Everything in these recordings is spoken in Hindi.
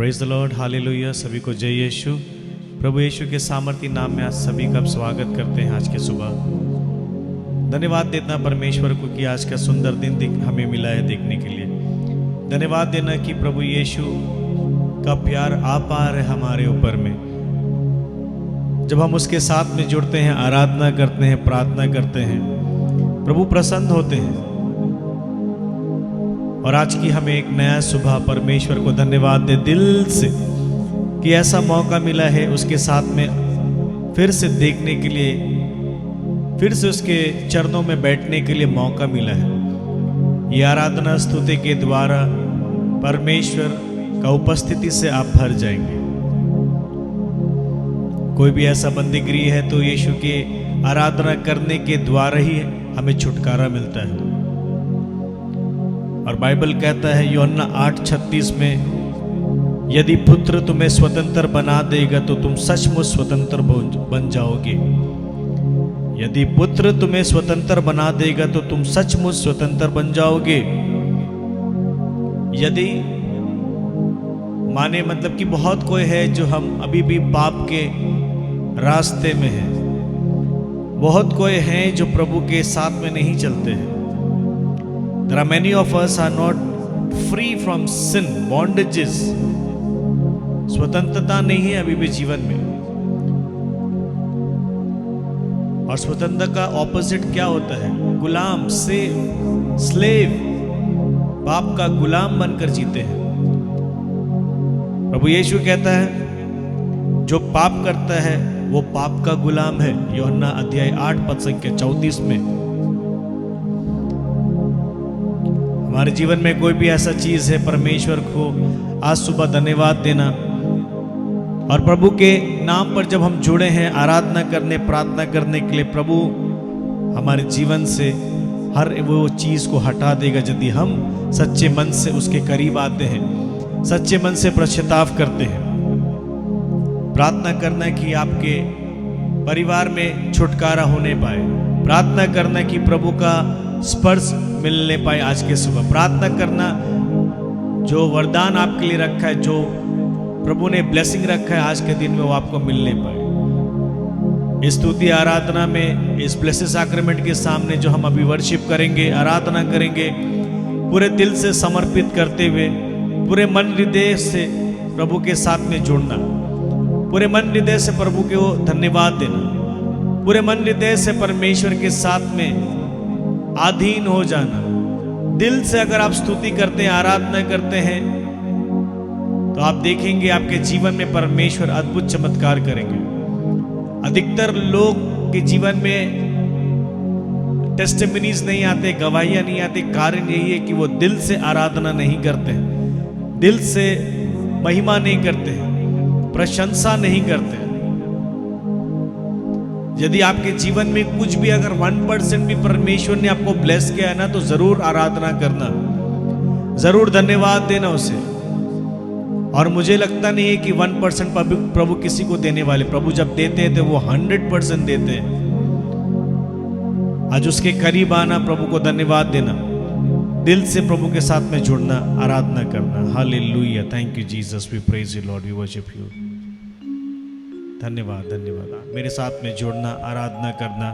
Praise the Lord, hallelujah. सभी को जय यीशु। प्रभु यीशु के सामर्थी नाम में आज सभी का स्वागत करते हैं। आज के सुबह धन्यवाद देना परमेश्वर को कि आज का सुंदर दिन हमें मिला है देखने के लिए। धन्यवाद देना कि प्रभु यीशु का प्यार अपार है हमारे ऊपर में। जब हम उसके साथ में जुड़ते हैं, आराधना करते हैं, प्रार्थना करते हैं, प्रभु प्रसन्न होते हैं। और आज की हमें एक नया सुबह परमेश्वर को धन्यवाद दे दिल से कि ऐसा मौका मिला है उसके साथ में फिर से देखने के लिए, फिर से उसके चरणों में बैठने के लिए मौका मिला है। ये आराधना स्तुति के द्वारा परमेश्वर का उपस्थिति से आप भर जाएंगे। कोई भी ऐसा बंदीगिरी है तो यीशु के आराधना करने के द्वारा ही हमें छुटकारा मिलता है। और बाइबल कहता है यूहन्ना 8:36 में, यदि पुत्र तुम्हें स्वतंत्र बना देगा तो तुम सचमुच स्वतंत्र बन जाओगे। यदि पुत्र तुम्हें स्वतंत्र बना देगा तो तुम सचमुच स्वतंत्र बन जाओगे। यदि माने मतलब कि बहुत कोई है जो हम अभी भी पाप के रास्ते में हैं। बहुत कोई हैं जो प्रभु के साथ में नहीं चलते हैं। There are many of us are not free from sin, bondages. स्वतंत्रता नहीं है अभी भी जीवन में। और स्वतंत्रता का ऑपोजिट क्या होता है? गुलाम, स्लेव, पाप का गुलाम बनकर जीते हैं। प्रभु यीशु कहता है जो पाप करता है वो पाप का गुलाम है। यूहन्ना अध्याय 8 पद संख्या 34 में। हमारे जीवन में कोई भी ऐसा चीज है, परमेश्वर को आज सुबह धन्यवाद देना। और प्रभु के नाम पर जब हम जुड़े हैं आराधना करने, प्रार्थना करने के लिए, प्रभु हमारे जीवन से हर वो चीज को हटा देगा यदि हम सच्चे मन से उसके करीब आते हैं, सच्चे मन से पश्चाताप करते हैं। प्रार्थना करना कि आपके परिवार में छुटकारा होने पाए। प्रार्थना करना कि प्रभु का स्पर्श मिलने पाए। आज के सुबह प्रार्थना करना जो वरदान आपके लिए रखा है, जो प्रभु ने ब्लेसिंग रखा है आज के दिन में, वो आपको मिलने पाए। इस स्तुति आराधना में, इस ब्लेस्ड सैक्रेमेंट के सामने जो हम अभी वर्शिप करेंगे, आराधना करेंगे, पूरे दिल से समर्पित करते हुए, पूरे मन हृदय से प्रभु के साथ में जुड़ना, पूरे मन हृदय से प्रभु को धन्यवाद देना, पूरे मन हृदय से परमेश्वर के साथ में अधीन हो जाना। दिल से अगर आप स्तुति करते हैं, आराधना करते हैं, तो आप देखेंगे आपके जीवन में परमेश्वर अद्भुत चमत्कार करेंगे। अधिकतर लोग के जीवन में टेस्टिमनीज नहीं आते, गवाहियां नहीं आती। कारण यही है कि वो दिल से आराधना नहीं करते हैं, दिल से महिमा नहीं करते हैं, प्रशंसा नहीं करते हैं। यदि आपके जीवन में कुछ भी अगर 1% भी परमेश्वर ने आपको ब्लेस किया है ना, तो जरूर आराधना करना, जरूर धन्यवाद देना उसे। और मुझे लगता नहीं है कि 1% प्रभु किसी को देने वाले। प्रभु जब देते हैं तो वो 100% देते हैं। आज उसके करीब आना, प्रभु को धन्यवाद देना, दिल से प्रभु के साथ में जुड़ना, आराधना करना। Hallelujah, thank you Jesus, we praise you Lord, we worship you. धन्यवाद, धन्यवाद। मेरे साथ में जुड़ना, आराधना करना।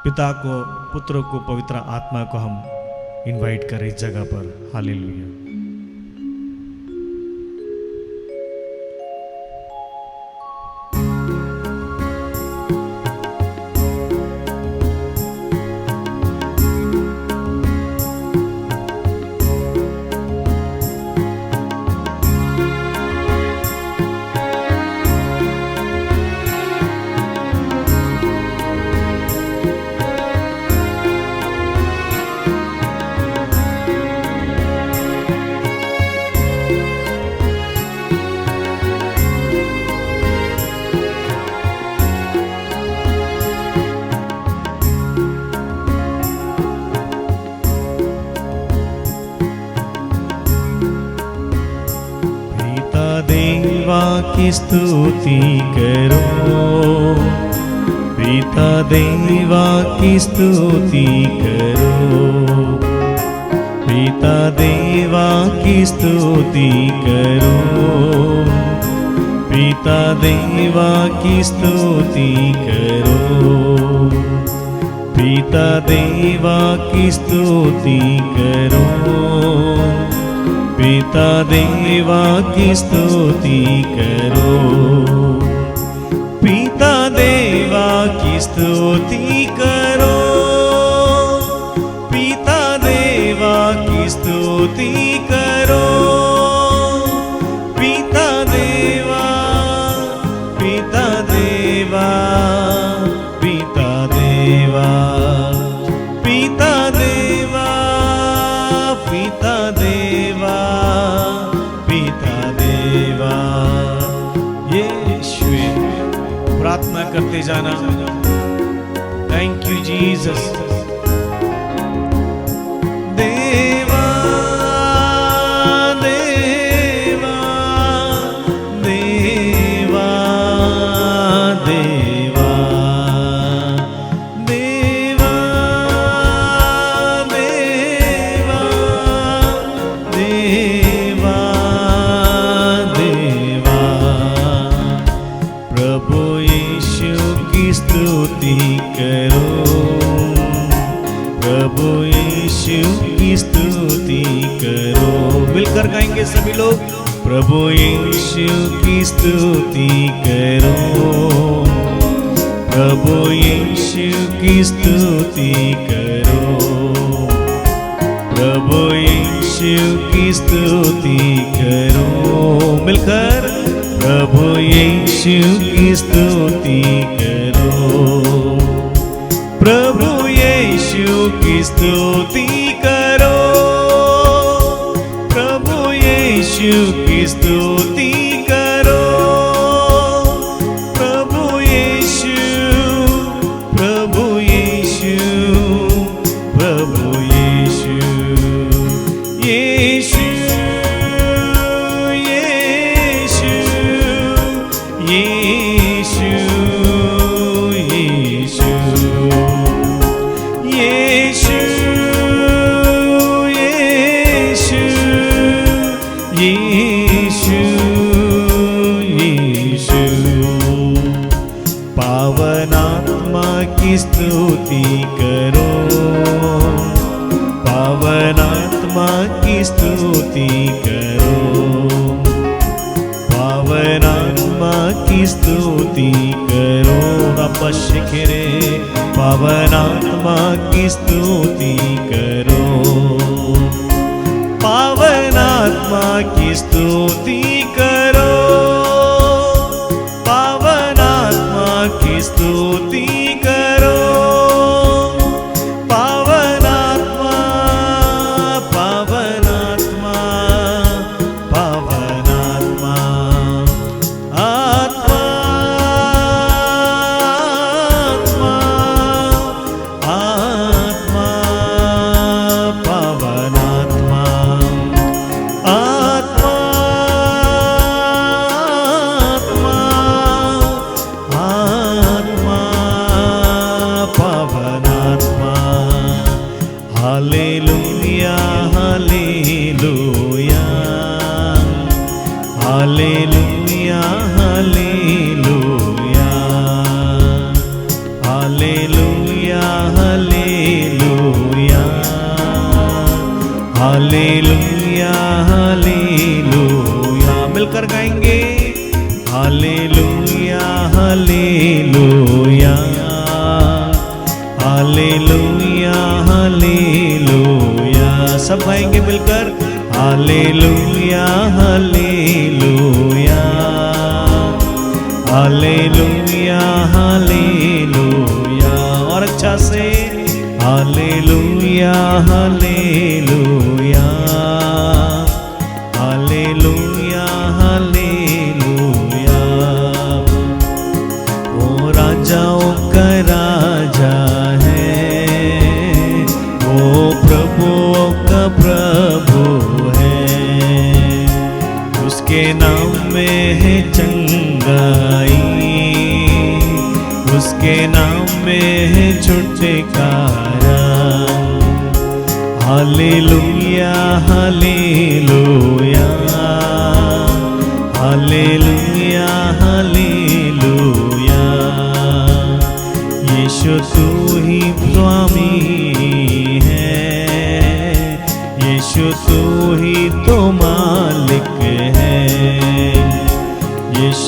पिता को, पुत्र को, पवित्र आत्मा को हम इनवाइट करें इस जगह पर। हालेलुया। की स्तुति करो, पिता देवा की स्तुति करो, पिता देवा की स्तुति करो। पिता देवा की स्तुति करो, पिता देवा की स्तुति करो, पिता देवा की स्तुति करो, पिता देवा की स्तुति करो, पिता देवा की स्तुति करो, पिता देवा, पिता देवा, पिता देवा, पिता देवा, पिता देवा, पिता देवा। यीशु, प्रार्थना करते जाना। Thank you Jesus. देवा देवा देवा देवा देवा देवा देवा देवा। प्रभु यीशु की स्तुति करो, प्रभु यीशु की स्तुति करो। मिलकर गाएंगे सभी लोग। प्रभु यीशु की स्तुति करो, प्रभु यीशु की स्तुति करो, प्रभु यीशु की स्तुति करो। मिलकर प्रभु यीशु की स्तुति करो, प्रभु यीशु की स्तुति करो, प्रभु यीशु की स्तुति करो, प्रभु यीशु, प्रभु यीशु, प्रभु यीशु, यीशु यीशु यीशु यीशु यीशु यीशु यीशु। पावनात्मा की स्तुति करो, पावनात्मा की स्तुति करो, पावनात्मा की स्तुति करो। रब शिखरे पावनात्मा की स्तुति करो, पावनात्मा की स्तुति करो, पावनात्मा की स्तुति करो, पावनात्मा, पावनात्मा, पावनात्मा, आत्मा, आत्मा, आत्मा, पावनात्मा, आत्मा, आत्मा, पावनात्मा। Hallelujah, hallelujah, hallelujah, hallelujah, hallelujah, hallelujah, hallelujah, hallelujah. मिलकर गाएंगे। Hallelujah, hallelujah, hallelujah, hallelujah. सब गाएंगे मिलकर। Hallelujah, hallelujah, hallelujah, hallelujah. और अच्छा से हालेलुया, हालेलुया, हालेलुया, हालेलुया। ओ राजाओं का राजा है, ओ प्रभुओं का प्रभु है, उसके नाम में है चंगाई, उसके नाम में है छुटकारा। हालेलुया, हालेलुया, हालेलुया,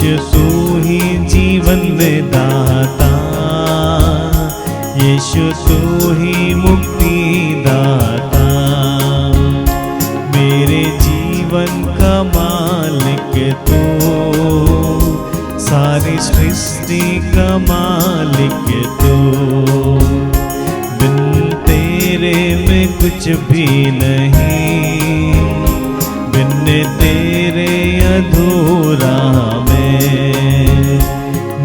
यीशु तू ही जीवन दाता, यीशु तू ही मुक्ति दाता, मेरे जीवन का मालिक तू, सारी सृष्टि का मालिक तू, बिन तेरे में कुछ भी नहीं, बिन तेरे अधूरा मैं,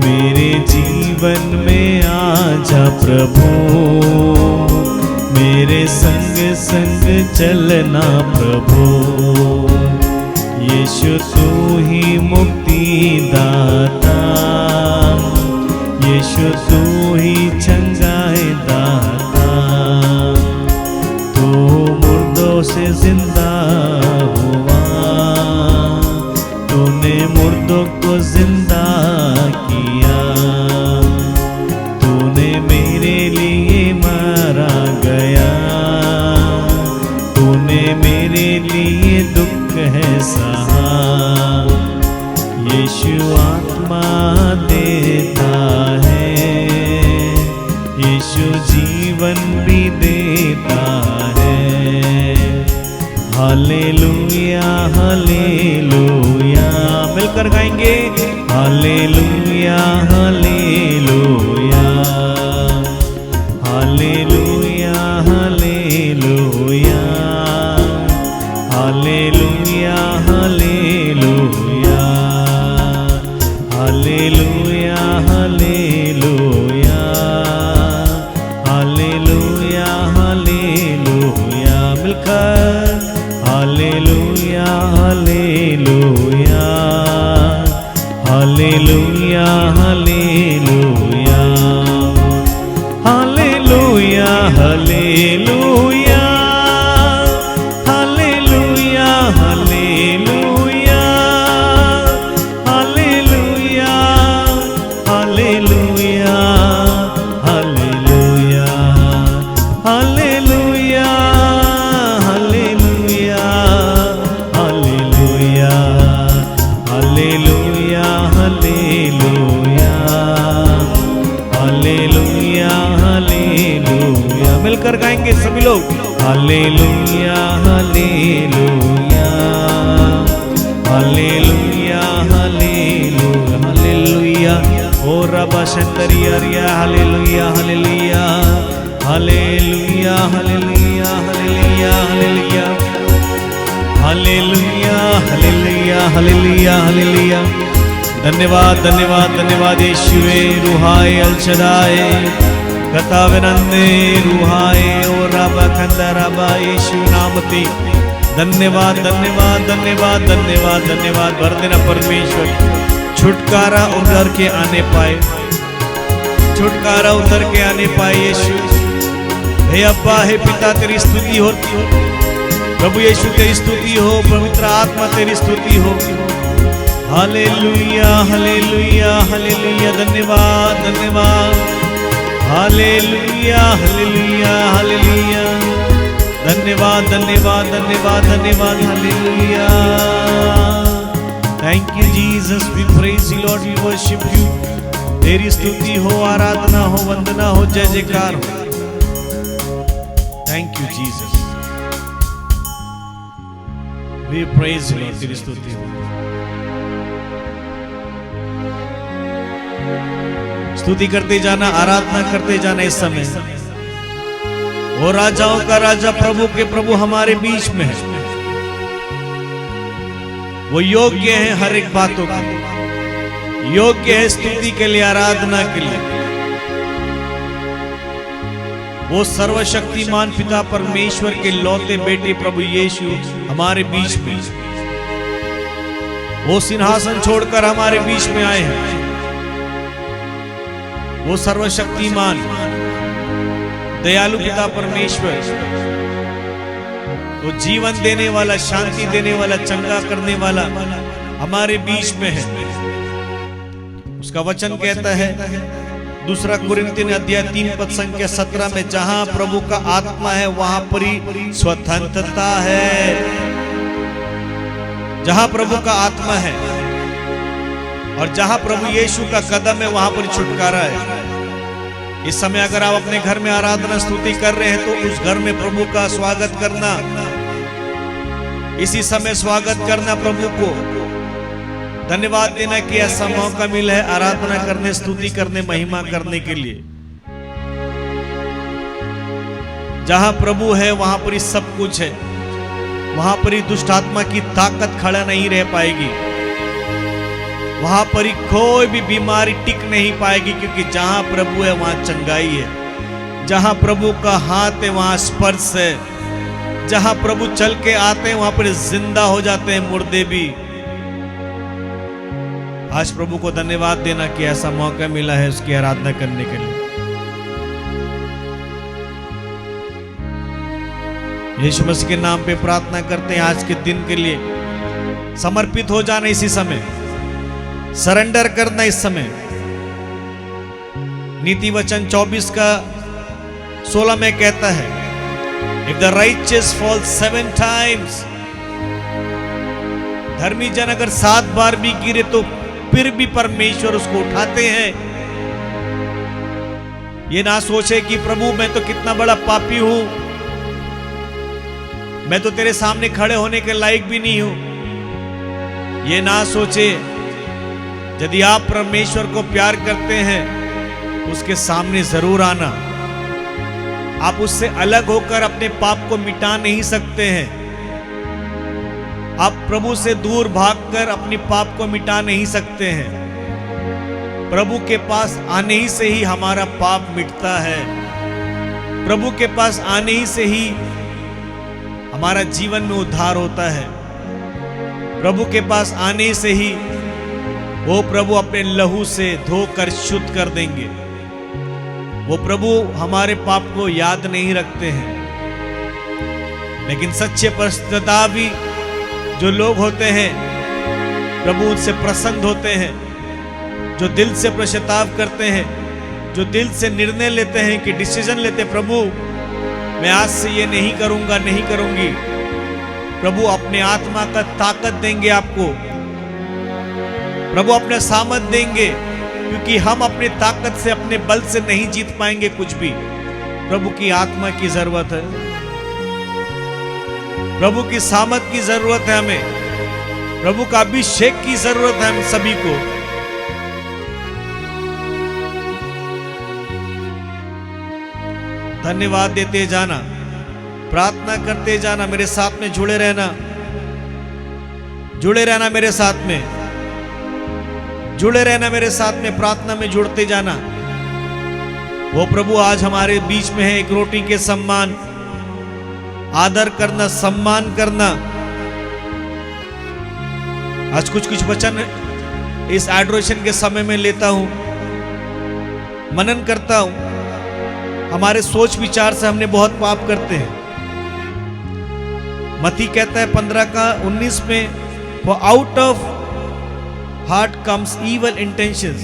मेरे जीवन में आजा प्रभु, मेरे संग संग चलना प्रभु, यीशु तू ही मुक्ति दाता, यीशु तू ही चंगाई दाता, तू मुर्दों से जिंदा हुआ, तूने मुर्दों को जिंदा किया, तूने मेरे लिए मारा गया, तूने मेरे लिए दुख है सहा, यीशु आत्मा देता है, यीशु जीवन भी देता है, हालेलुया हालेलुया, मिलकर गाएंगे hallelujah hallelujah, hallelujah hallelujah, hallelujah hallelujah, hallelujah hallelujah, hallelujah hallelujah, मिलकर hallelujah hallelujah, hallelujah hallelujah, hallelujah hallelujah, hallelujah hallelujah, hallelujah hallelujah, hallelujah hallelujah, hallelujah hallelujah, hallelujah hallelujah, hallelujah hallelujah, मिलकर गाएंगे सभी लोग hallelujah hallelujah, hallelujah hallelujah, hallelujah ओ रबा शंकरिया, hallelujah hallelujah, hallelujah hallelujah, hallelujah hallelujah, hallelujah hallelujah, hallelujah hallelujah, धन्यवाद धन्यवाद धन्यवाद यीशुवे, रूहाए अल शदाए, कतावनंदे रूहाए ओ रबा खंदा रबा, यीशु नामति, धन्यवाद धन्यवाद धन्यवाद धन्यवाद धन्यवाद, भर देना परमेश्वर, छुटकारा उतर के आने पाए, छुटकारा उतर के आने पाए यीशु, हे अब्बा हे पिता तेरी स्तुति होती हो, प्रभु यीशु तेरी स्तुति हो, पवित्र आत्मा तेरी स्तुति हो, हालेलुया हालेलुया हालेलुया, धन्यवाद धन्यवाद, हालेलुया हालेलुया हालेलुया, धन्यवाद धन्यवाद धन्यवाद धन्यवाद, hallelujah, thank you Jesus, we praise you Lord, we worship you, तेरी स्तुति हो, आराधना हो, वंदना हो, जय जयकार हो, thank you Jesus, we praise you Lord, तेरी स्तुति हो, स्तुति करते जाना, आराधना करते जाना इस समय, वो राजाओं का राजा, प्रभु के प्रभु हमारे बीच में है, वो योग्य है हर एक बातों का, योग्य है स्तुति के लिए, आराधना के लिए, वो सर्वशक्तिमान पिता परमेश्वर के लौते बेटे प्रभु यीशु हमारे बीच में, वो सिंहासन छोड़कर हमारे बीच में आए हैं, वो सर्वशक्तिमान दयालु पिता परमेश्वर, वो जीवन देने वाला, शांति देने वाला, चंगा करने वाला हमारे बीच में है। उसका वचन कहता है दूसरा कुरिन्थियन अध्याय 3 पद संख्या 17 में, जहां प्रभु का आत्मा है वहां पर ही स्वतंत्रता है। जहां प्रभु का आत्मा है और जहां प्रभु यीशु का कदम है वहां पर छुटकारा है। इस समय अगर आप अपने घर में आराधना स्तुति कर रहे हैं तो उस घर में प्रभु का स्वागत करना, इसी समय स्वागत करना, प्रभु को धन्यवाद देना कि ऐसा मौका मिला है आराधना करने, स्तुति करने, महिमा करने के लिए। जहां प्रभु है वहां पर ही सब कुछ है, वहां पर ही दुष्ट आत्मा की ताकत खड़ा नहीं रह पाएगी, वहां पर ही कोई भी बीमारी टिक नहीं पाएगी, क्योंकि जहां प्रभु है वहां चंगाई है, जहां प्रभु का हाथ है वहां स्पर्श है, जहां प्रभु चल के आते हैं वहां पर जिंदा हो जाते हैं मुर्दे भी। आज प्रभु को धन्यवाद देना कि ऐसा मौका मिला है उसकी आराधना करने के लिए। यीशु मसीह के नाम पे प्रार्थना करते हैं आज के दिन के लिए। समर्पित हो जाना इसी समय, सरेंडर करना इस समय। नीति वचन 24 का 16 में कहता है, if the righteous fall 7 times, धर्मी जन अगर 7 बार भी गिरे तो फिर भी परमेश्वर उसको उठाते हैं। ये ना सोचे कि प्रभु मैं तो कितना बड़ा पापी हूं, मैं तो तेरे सामने खड़े होने के लायक भी नहीं हूं। ये ना सोचे। यदि आप परमेश्वर को प्यार करते हैं उसके सामने जरूर आना। आप उससे अलग होकर अपने पाप को मिटा नहीं सकते हैं। आप प्रभु से दूर भागकर अपने पाप को मिटा नहीं सकते हैं। प्रभु के पास आने ही से ही हमारा पाप मिटता है। प्रभु के पास आने ही से ही हमारा जीवन में उद्धार होता है। प्रभु के पास आने से ही वो प्रभु अपने लहू से धोकर शुद्ध कर देंगे। वो प्रभु हमारे पाप को याद नहीं रखते हैं। लेकिन सच्चे पश्चातापी जो लोग होते हैं प्रभु उनसे प्रसन्न होते हैं, जो दिल से पश्चाताप करते हैं, जो दिल से निर्णय लेते हैं कि डिसीजन लेते हैं, प्रभु मैं आज से ये नहीं करूंगा, नहीं करूंगी। प्रभु अपने आत्मा का ताकत देंगे आपको, प्रभु अपने सामर्थ देंगे, क्योंकि हम अपने ताकत से, अपने बल से नहीं जीत पाएंगे कुछ भी। प्रभु की आत्मा की जरूरत है, प्रभु की सामर्थ की जरूरत है हमें, प्रभु का अभिषेक की जरूरत है हम सभी को। धन्यवाद देते जाना, प्रार्थना करते जाना, मेरे साथ में जुड़े रहना, जुड़े रहना मेरे साथ में, जुड़े रहना मेरे साथ में, प्रार्थना में जुड़ते जाना। वो प्रभु आज हमारे बीच में है। एक रोटी के सम्मान, आदर करना, सम्मान करना। आज कुछ वचन इस एडोरेशन के समय में लेता हूं, मनन करता हूं। हमारे सोच विचार से हमने बहुत पाप करते हैं। मत्ती कहता है 15:19 में, for out of heart comes evil intentions,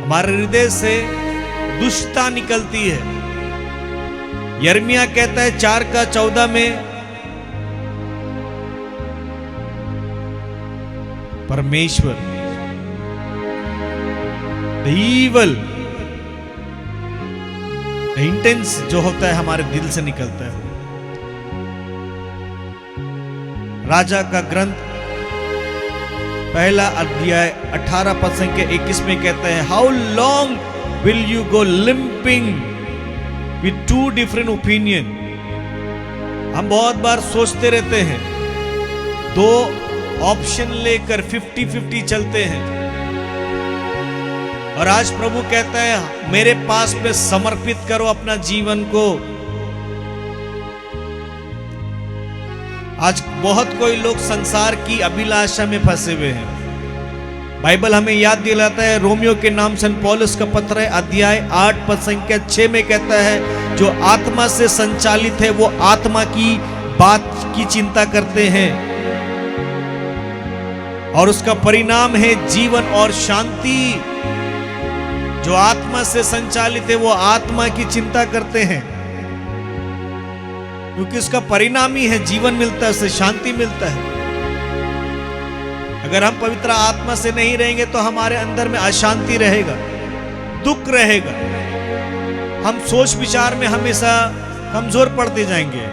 हमारे हृदय से दुष्टता निकलती है। यिर्मयाह कहता है 4:14 में, परमेश्वर द ईवल इंटेंस जो होता है हमारे दिल से निकलता है। राजा का ग्रंथ 1 अध्याय 18 पद संख्या 21 में कहता है, how long will you go limping with 2 different opinion. हम बहुत बार सोचते रहते हैं, 2 ऑप्शन लेकर 50-50 चलते हैं। और आज प्रभु कहता है मेरे पास पे समर्पित करो अपना जीवन को। आज बहुत कोई लोग संसार की अभिलाषा में फंसे हुए हैं। बाइबल हमें याद दिलाता है, रोमियो के नाम संत पौलुस का पत्र है, अध्याय 8 पद संख्या 6 में कहता है, जो आत्मा से संचालित है वो आत्मा की बात की चिंता करते हैं और उसका परिणाम है जीवन और शांति। जो आत्मा से संचालित है वो आत्मा की चिंता करते हैं, क्योंकि उसका परिणाम ही है जीवन मिलता है, उससे शांति मिलता है। अगर हम पवित्र आत्मा से नहीं रहेंगे तो हमारे अंदर में अशांति रहेगा, दुख रहेगा, हम सोच विचार में हमेशा कमजोर पड़ते जाएंगे।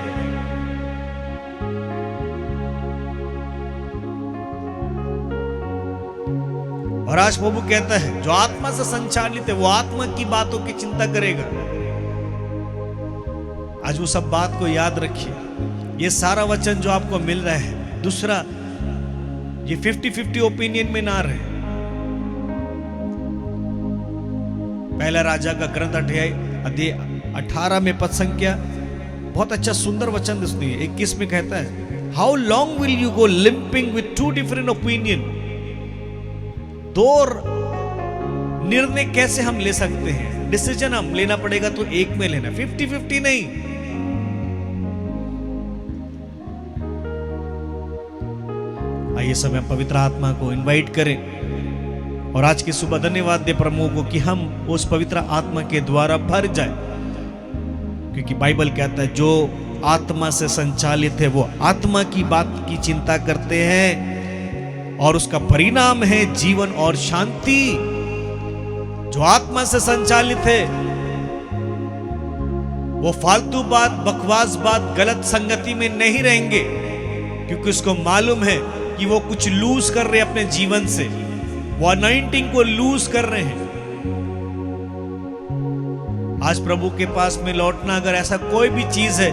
और आज प्रभु कहता है जो आत्मा से संचालित है वो आत्मा की बातों की चिंता करेगा। आज वो सब बात को याद रखिए। ये सारा वचन जो आपको मिल रहा है, दूसरा ये 50-50 ओपिनियन में ना रहे। पहला राजा का ग्रंथ अध्याय 18 में पद संख्या बहुत अच्छा सुंदर वचन सुनिए। 21 में कहता है, how long will you go limping with 2 different opinion. दो निर्णय कैसे हम ले सकते हैं? डिसीजन हम लेना पड़ेगा तो एक में लेना, 50-50 नहीं। आइए समय हम पवित्र आत्मा को इनवाइट करें और आज की सुबह धन्यवाद दे प्रभु को कि हम उस पवित्र आत्मा के द्वारा भर जाए, क्योंकि बाइबल कहता है जो आत्मा से संचालित है वो आत्मा की बात की चिंता करते हैं और उसका परिणाम है जीवन और शांति। जो आत्मा से संचालित है वो फालतू बात, बकवास बात, गलत संगति में नहीं रहेंगे, क्योंकि उसको मालूम है कि वो कुछ लूज कर रहे हैं अपने जीवन से, वो अनॉइंटिंग को लूज कर रहे हैं। आज प्रभु के पास में लौटना, अगर ऐसा कोई भी चीज है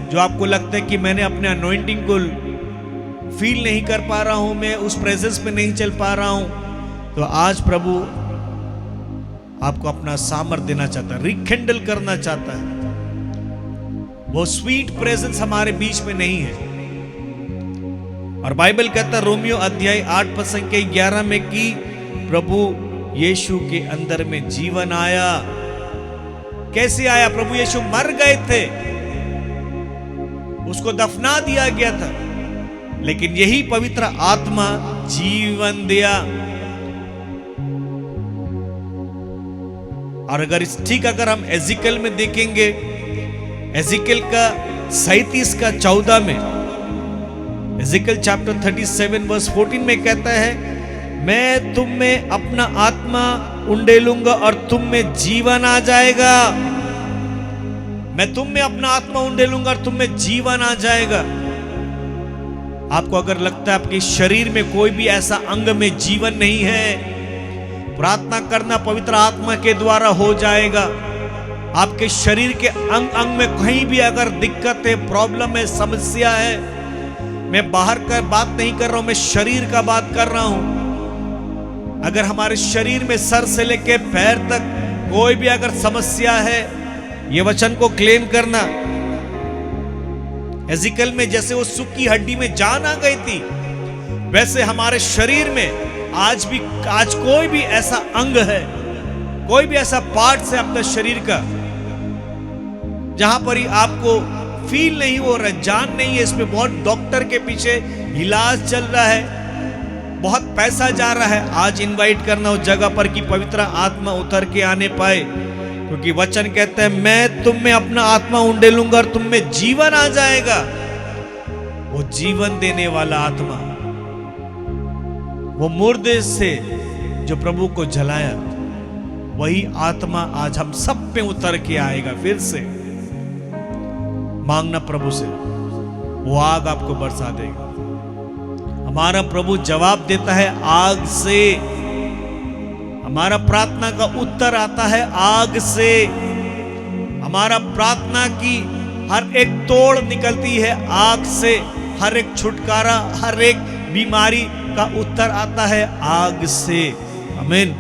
जो आपको लगता है कि मैंने अपने अनॉइंटिंग को फील नहीं कर पा रहा हूं, मैं उस प्रेजेंस में नहीं चल पा रहा हूं, तो आज प्रभु आपको अपना सामर्थ्य देना चाहता है, रिकेंडल करना चाहता है। वो स्वीट प्रेजेंस हमारे बीच में नहीं है। और बाइबल कहता है रोमियो अध्याय 8 पद संख्या 11 में कि प्रभु यीशु के अंदर में जीवन आया। कैसे आया? प्रभु यीशु मर गए थे, उसको दफना दिया गया था, लेकिन यही पवित्र आत्मा जीवन दिया। और अगर ठीक अगर हम एजिकल में देखेंगे, एजिकल का 37 का 14 में, एजिकल चैप्टर 37 वर्स 14 में कहता है, मैं तुम में अपना आत्मा उंडेलूंगा और तुम में जीवन आ जाएगा। मैं तुम में अपना आत्मा उंडेलूंगा और तुम में जीवन आ जाएगा। आपको अगर लगता है आपके शरीर में कोई भी ऐसा अंग में जीवन नहीं है, प्रार्थना करना पवित्र आत्मा के द्वारा हो जाएगा। आपके शरीर के अंग अंग में कहीं भी अगर दिक्कत है, प्रॉब्लम है, समस्या है, मैं बाहर का बात नहीं कर रहा हूं, मैं शरीर का बात कर रहा हूं। अगर हमारे शरीर में सर से लेकर पैर तक कोई भी अगर समस्या है, ये वचन को क्लेम करना। एजिकल में जैसे वो सूखी हड्डी में जान आ गई थी, वैसे हमारे शरीर में आज कोई भी ऐसा अंग है, कोई भी ऐसा पार्ट है अपने शरीर का जहां पर ही आपको फील नहीं हो रहा है, जान नहीं है, इसमें बहुत डॉक्टर के पीछे इलाज चल रहा है, बहुत पैसा जा रहा है, आज इनवाइट करना उस जगह पर कि पवित्र आत्मा उतर के आने पाए, क्योंकि वचन कहता है मैं तुम में अपना आत्मा उंडेलूंगा और तुम में जीवन आ जाएगा। वो जीवन देने वाला आत्मा, वो मुर्दे से जो प्रभु को जलाया, वही आत्मा आज हम सब पे उतर के आएगा। फिर से मांगना प्रभु से, वो आग आपको बरसा देगा। हमारा प्रभु जवाब देता है आग से। हमारा प्रार्थना का उत्तर आता है आग से। हमारा प्रार्थना की हर एक तोड़ निकलती है आग से। हर एक छुटकारा, हर एक बीमारी का उत्तर आता है आग से। आमीन।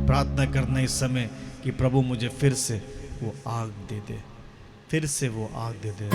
प्रार्थना करना इस समय कि प्रभु मुझे फिर से वो आग दे दे, फिर से वो आग दे दे।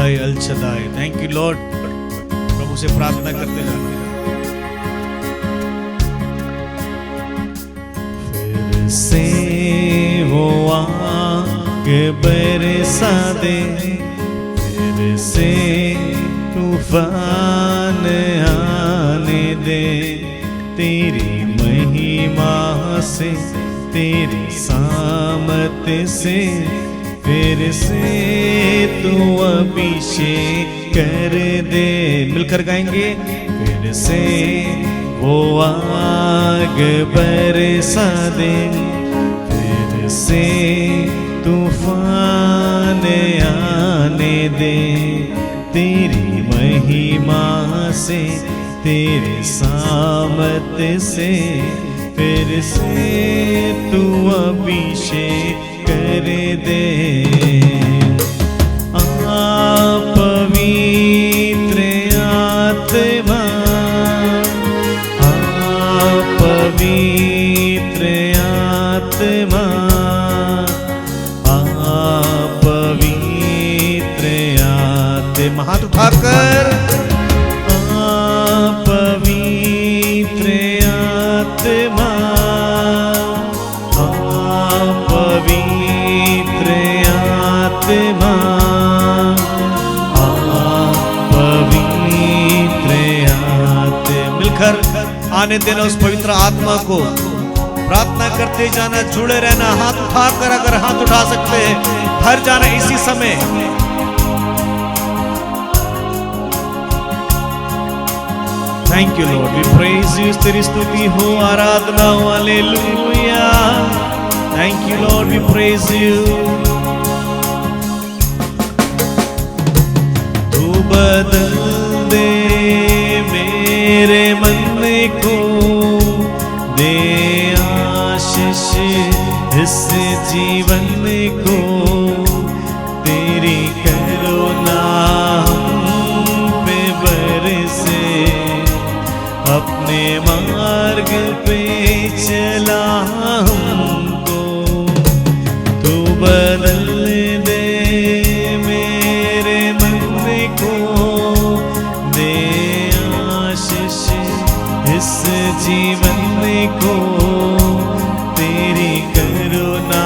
Adonai El Shaddai. Thank you Lord. प्रभु से प्रार्थना करते जाते हैं। फिर से वो आग बरसा दे, फिर से तूफान आने दे, तेरी महिमा से तेरी सामत से फिर से तू अभिषेक कर दे। मिलकर गाएंगे। फिर से वो आग बरसा दे, फिर से तूफान आने दे, तेरी महिमा से तेरे सामत से फिर से तू अभिषेक कर दे। पवित्र आत्मा, पवित्र आत्मा, पवित्र आत्मा, हाथ उठाकर पवित्र आत्मा, पवित्र आत्मा, पवित्र आत्मा। मिलकर आने देना उस पवित्र आत्मा को। प्रार्थना करते जाना, जुड़े रहना, हाथ उठाकर अगर हाथ उठा सकते हैं भर जाना इसी समय। Thank you Lord, we praise you. तेरी स्तुति हो, आराधना हो, hallelujah. Thank you Lord, we praise you. तू बदल दे मेरे मन को, दे आशीष इस जीवन को, तेरी करुणा अपने मार्ग पे चला हमको। तू बदल दे मेरे मन को, दे आशीष इस जीवन को, तेरी करुणा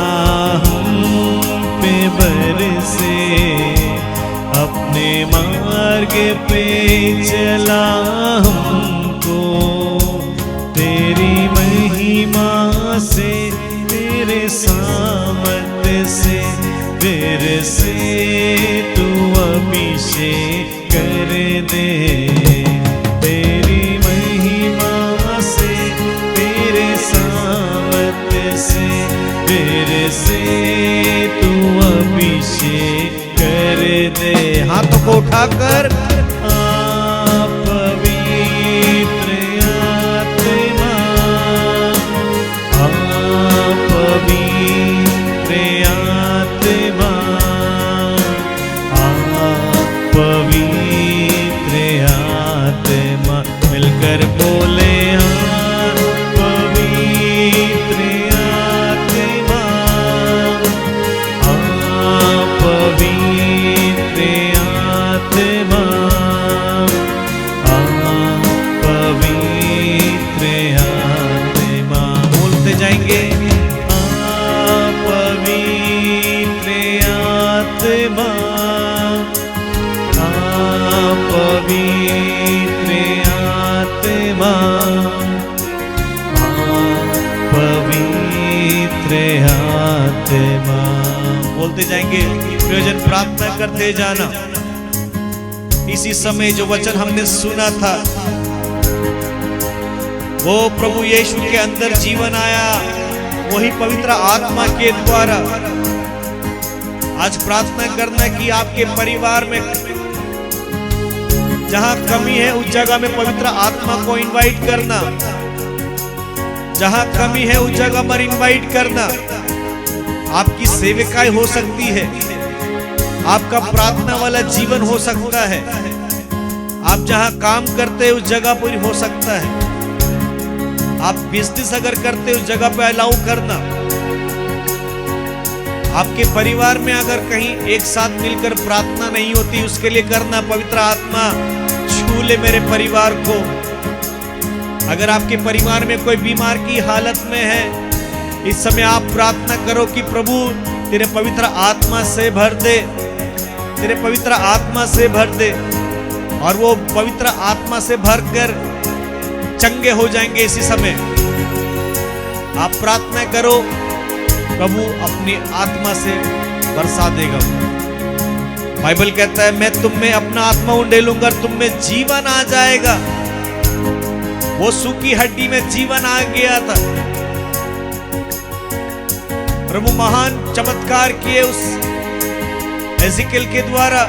हम पे बरसे, अपने मार्ग पे चला हमको, तेरी महिमा से तेरे सामत से फिर से तू अभिषेक कर दे। तेरी महिमा से तेरे सामत से फिर से तू अभिषेक कर दे। हाथों को उठाकर पवित्र आत्मा, पवित्र आत्मा, पवित्र आत्मा। मिलकर बोले पवित्र आत्मा, पवित्र आत्मा, पवित्र आत्मा। बोलते जाएंगे पवित्र आत्मा, पवित्र आत्मा, पवित्र आत्मा। बोलते जाएंगे। प्रयोजन प्रार्थना करते जाना। इसी समय जो वचन हमने सुना था वो प्रभु यीशु के अंदर जीवन आया, वही पवित्र आत्मा के द्वारा। आज प्रार्थना करना कि आपके परिवार में जहां कमी है उस जगह में पवित्र आत्मा को इनवाइट करना। जहां कमी है उस जगह पर इनवाइट करना। आपकी सेविकाएं हो सकती है, आपका प्रार्थना वाला जीवन हो सकता है, आप जहां काम करते हैं उस जगह पर हो सकता है, आप बिजनेस अगर करते उस जगह पे अलाउ करना। आपके परिवार में अगर कहीं एक साथ मिलकर प्रार्थना नहीं होती, उसके लिए करना, पवित्र आत्मा छू ले मेरे परिवार को। अगर आपके परिवार में कोई बीमार की हालत में है, इस समय आप प्रार्थना करो कि प्रभु तेरे पवित्र आत्मा से भर दे, तेरे पवित्र आत्मा से भर दे, और वो पवित्र आत्मा से भरकर चंगे हो जाएंगे। इसी समय आप प्रार्थना करो, प्रभु अपनी आत्मा से बरसा देगा। बाइबल कहता है मैं तुम में अपना आत्मा उंडेलूंगा, तुम में जीवन आ जाएगा। वो सूखी हड्डी में जीवन आ गया था। प्रभु महान चमत्कार किए उस एजिकेल के द्वारा,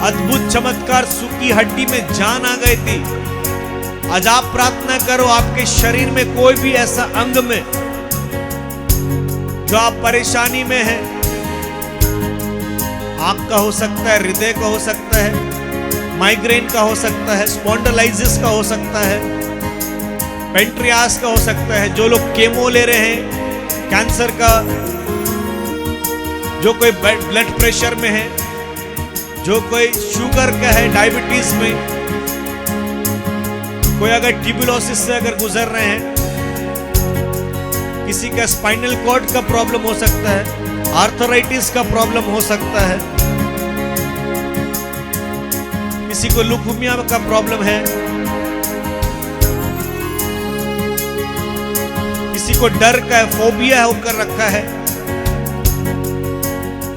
अद्भुत चमत्कार, सूखी हड्डी में जान आ गई थी। आज आप प्रार्थना करो, आपके शरीर में कोई भी ऐसा अंग में जो आप परेशानी में है, आंख का हो सकता है, हृदय का हो सकता है, माइग्रेन का हो सकता है, स्पॉन्डिलाइटिस का हो सकता है, पेंट्रियास का हो सकता है, जो लोग केमो ले रहे हैं, कैंसर का, जो कोई ब्लड प्रेशर में है, जो कोई शुगर का है, डायबिटीज में, कोई अगर ट्यूबुलोसिस से अगर गुजर रहे हैं, किसी का स्पाइनल कॉर्ड का प्रॉब्लम हो सकता है, आर्थराइटिस का प्रॉब्लम हो सकता है, किसी को लुकेमिया का प्रॉब्लम है, किसी को डर का फोबिया होकर रखा है।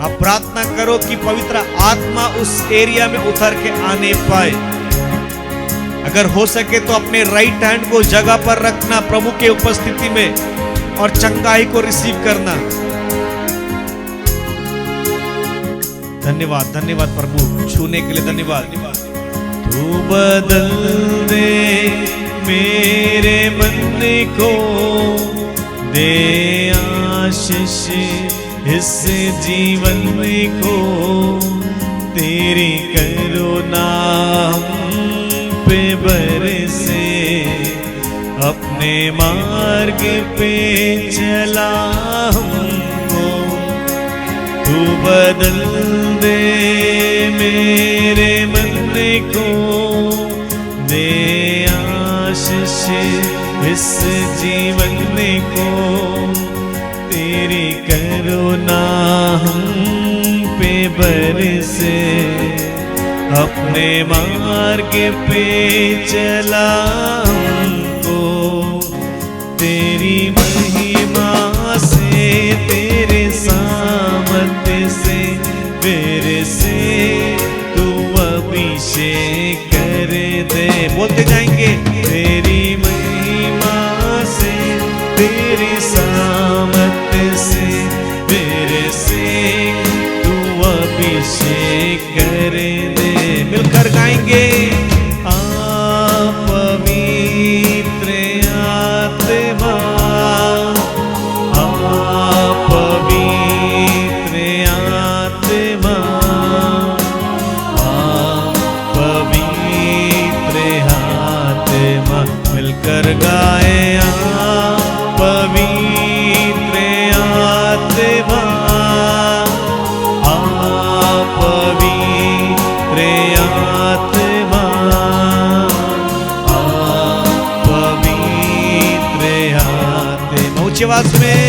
आप प्रार्थना करो कि पवित्र आत्मा उस एरिया में उतर के आने पाए। अगर हो सके तो अपने राइट हैंड को जगह पर रखना प्रभु के उपस्थिति में, और चंगाई को रिसीव करना। धन्यवाद, धन्यवाद प्रभु, छूने के लिए धन्यवाद। तू बदल दे मेरे मन को, दे आशीष इस जीवन को, तेरी करुणा पे बरसे, अपने मार्ग पे चला हमको। तू बदल दे मेरे मन को, दे आशीष इस जीवन को, तेरी करुणा हम पे बरसे, अपने मार्ग पे चला हमको। तेरी महिमा से, तेरे सामर्थ्य से, मेरे से तू अभिषेक कर दे। बोलते जाएंगे, तेरी महिमा से, तेरी सामर्थ्य से, मेरे से तू अभिषेक कर दे। मिलकर गाएंगे, पवित्र आत्मा, पवित्र आत्मा, पवित्र आत्मा। मिलकर गाए, पवित्र आत्मा, पवित्र आत्मा, पवित्र आत्मा। ऊंची आवाज में,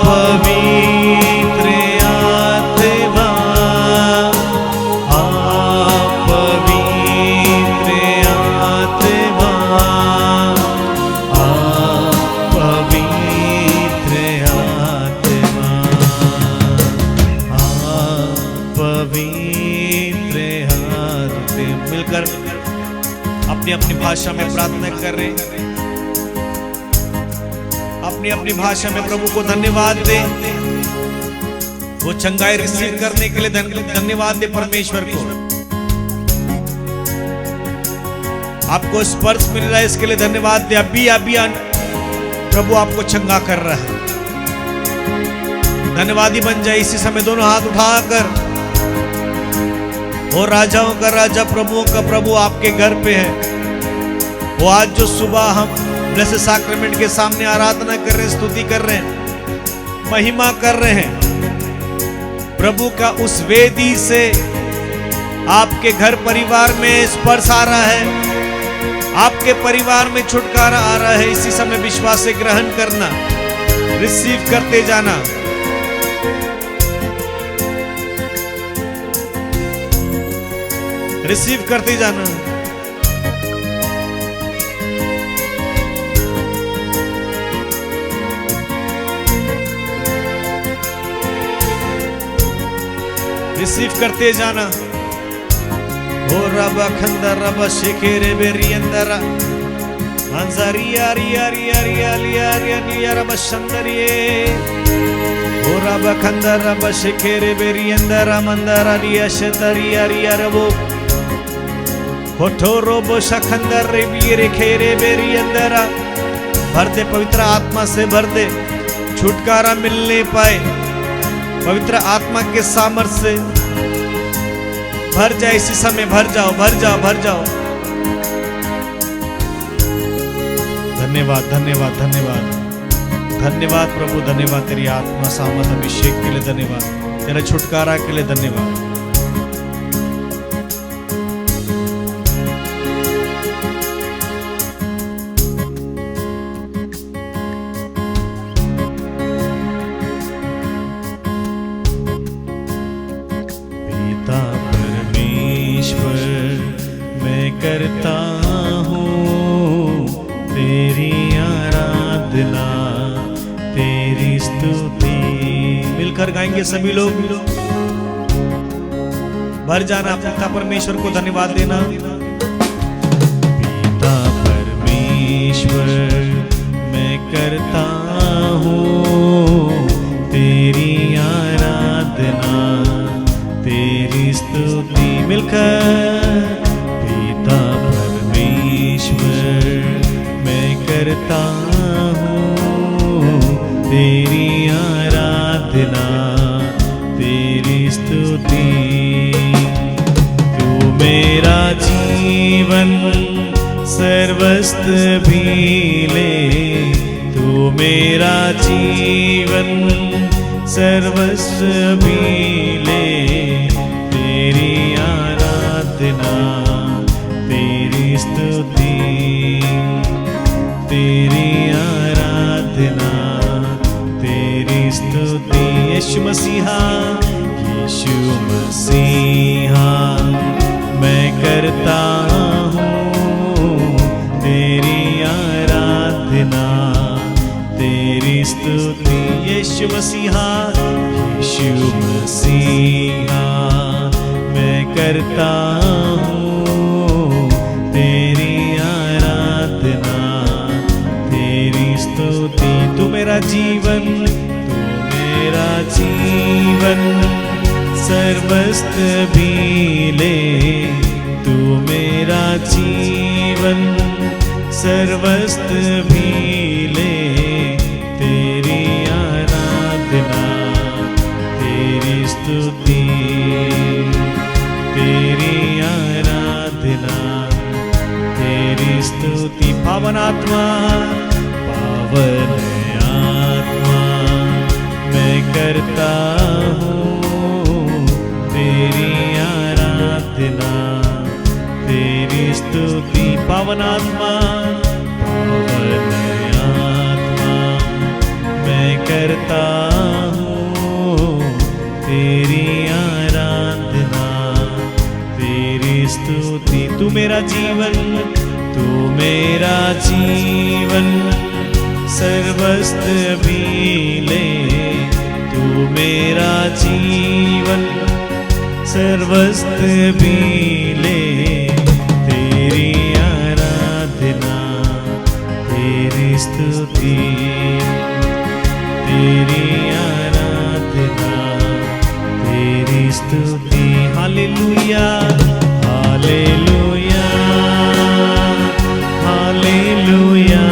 पवित्र आत्मा, पवित्र आत्मा, पवित्र आत्मा, पवित्र आत्मा। मिलकर अपनी अपनी भाषा में प्रार्थना कर रहे, अपनी अपनी भाषा में प्रभु को धन्यवाद दे। वो चंगाई रिसीव करने के लिए धन्यवाद दे परमेश्वर को। आपको स्पर्श मिल रहा है, इसके लिए धन्यवाद दे। अभी प्रभु आपको चंगा कर रहा है। धन्यवादी बन जाए इसी समय, दोनों हाथ उठाकर। वो राजाओं का राजा, प्रभुओं का प्रभु आपके घर पे है। वो आज जो सुबह हम ब्लेस्ड सैक्रेमेंट के सामने आराधना कर रहे हैं, स्तुति कर रहे हैं, महिमा कर रहे हैं। प्रभु का उस वेदी से आपके घर परिवार में स्पर्श आ रहा है, आपके परिवार में छुटकारा आ रहा है। इसी समय विश्वास से ग्रहण करना, रिसीव करते जाना। रिसीव करते जाना। रिसीव करते जाना। ओ रबा खंदा रबा शेखेरे बेरी अंदरा अंजारी यारी यारी यारी यारी यारी यारी रबा शंदरिये। ओ रबा खंदा रबा शेखेरे बेरी अंदरा मंदरा रिया शतरी यारी यारबो कोठोरो बो शखंदर रे बीरे खेरे बेरी अंदरा। भर दे, पवित्र आत्मा से भर दे, छुटकारा मिलने पाए। पवित्र आत्मा के सामर्थ्य से भर जाए। इसी समय भर जाओ, भर जाओ, भर जाओ। धन्यवाद, धन्यवाद, धन्यवाद, धन्यवाद प्रभु, धन्यवाद तेरी आत्मा सामर्थ अभिषेक के लिए, धन्यवाद तेरा छुटकारा के लिए, धन्यवाद। करता हूँ तेरी आराधना, तेरी स्तुति। मिलकर गाएंगे सभी लोग। भर जाना, पिता परमेश्वर को धन्यवाद देना। पिता परमेश्वर मैं करता हूँ तेरी आराधना, तेरी स्तुति। मिलकर करता हूँ तेरी आराधना, तेरी स्तुति। तू मेरा जीवन सर्वस्व भी ले, तू मेरा जीवन सर्वस्व भी ले। तेरी आराधना, तेरी स्तुति, तेरी आराधना, तेरी स्तुति। यीशु मसीहा, यीशु मसीहा मैं करता हूँ तेरी आराधना, तेरी स्तुति। यीशु मसीहा, यीशु मसीहा मैं करता हूँ तेरी आराधना, तेरी स्तुति। तू मेरा जीवन, तू मेरा जीवन सर्वस्व भी ले, तू मेरा जीवन सर्वस्व भी ले। तेरी आराधना, तेरी स्तुति, तेरी आराधना, तेरी स्तुति। पावन आत्मा, पावन आत्मा मैं करता हूँ तेरी आराधना, तेरी स्तुति। पावन आत्मा, पावन आत्मा मैं करता हूँ तेरी आराधना, तेरी स्तुति। तू मेरा जीवन, तू मेरा जीवन सर्वस्व भी ले, तू मेरा जीवन सर्वस्व भी ले। तेरी आराधना, तेरी स्तुति, तेरी आराधना, तेरी स्तुति। Hallelujah, hallelujah, hallelujah,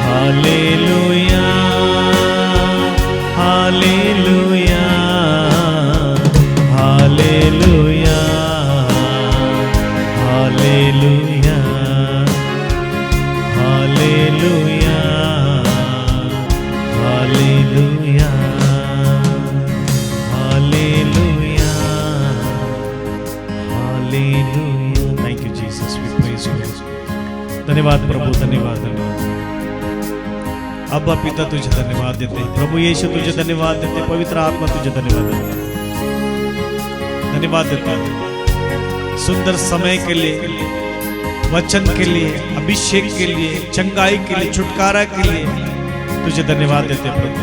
hallelujah, hallelujah, hallelujah, hallelujah, धन्यवाद प्रभु, धन्यवाद धन्यवाद। अब्बा पिता तुझे धन्यवाद देते हैं, प्रभु यीशु तुझे धन्यवाद देते हैं, पवित्र आत्मा तुझे धन्यवाद देते हैं, धन्यवाद देते हैं सुंदर समय के लिए, वचन के लिए, अभिषेक के लिए, चंगाई के लिए, छुटकारा के लिए तुझे धन्यवाद देते हैं प्रभु।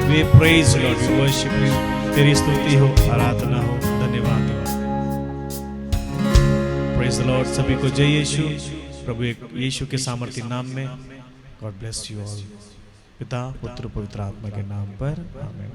We praise Lord, we worship you, तेरी स्तुति हो, आराधना हो, धन्यवाद हो। Praise the Lord. सभी को जय यीशु। प्रभु एक यीशु के सामर्थ्य नाम में गॉड ब्लेस यू ऑल। पिता पुत्र पवित्र आत्मा के नाम पर आमीन।